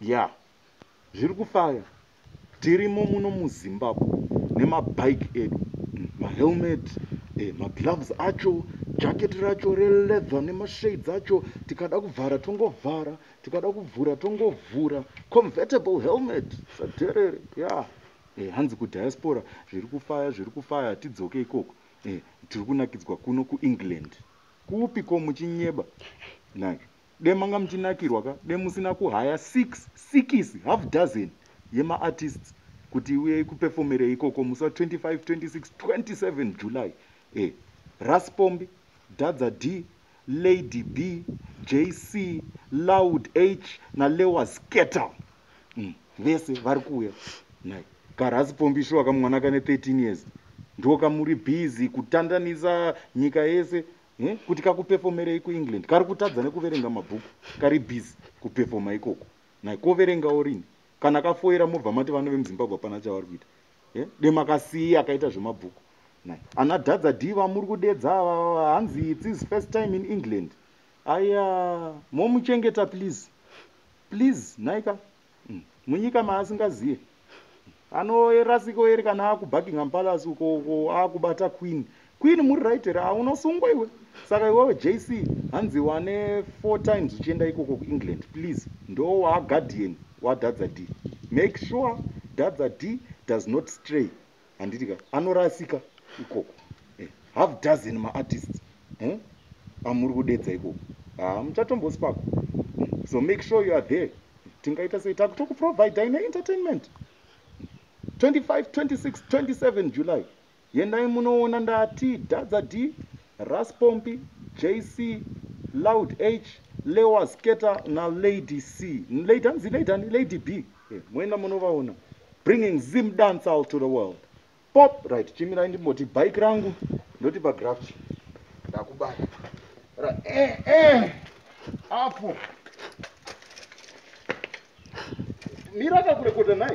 ya zviri kufaya tirimo muno muZimbabwe nemabike edu, mahelmet, magloves acho, jacket racho releather nemashades acho, tikada kuvhara tongovhara, tikada kuvhura tongovhura, convertible helmet saterere ya hanzi kudiaspora zviri kufaya tidzoke ikoko. Tiri kunakidzwa kuno kuEngland kupiko muchinyeba nai demanga muchinakirwa ka demusina kuhaya 6 half dozen yemaartists kuti iuye kuperformere ikoko musa 25 26 27 July. Ras Pompy, Dhadza D, Lady B, JC, Loud H na Lewaz Skattaw vese vari kuuya nai kaRas Pompy show akamwana kane 13 years ndo kamuri busy kutandanisa nyika yese kuti kakuperformerei kuEngland. Kari kutadza nekuverenga mabhuku, kari busy kuperforma ikoko nai koverenga orini kana kafoira mobva mati vano vemuZimbabwe hapana chavari kuita demakasiya akaita zvemabhuku nai ana Dhadza D vamuri kudedza hanzi it's his first time in England. Aya momuchengeta please naika munyika maasingaziye anoerasiko ere kana akuBuckingham Palace uko akubata queen muri right here unosungwa iwe. Saka iwewe JC hanzi wane 4 times uchienda ikoko kuEngland, please ndo waguardian waDhadza D. Make sure Dhadza D does not stray. Handitika anorasika ikoko half dozen maartists amuri kudedza ikoko muchatombosipako, so make sure you are there. Tingaita sei takutokuprovide ine entertainment 25 26 27 July. Yendai munoona ndati Dhadza D, Ras Pompy, JC, Loud H, Lewaz Skattaw na Lady C. Lady B. Mwenda munovaona. Bringing Zimdancehall to the world. Pop right. Chimira ndimoti bike rangu ndoti pa graph. Ndakubata. Apo. Mira kakurekota naye.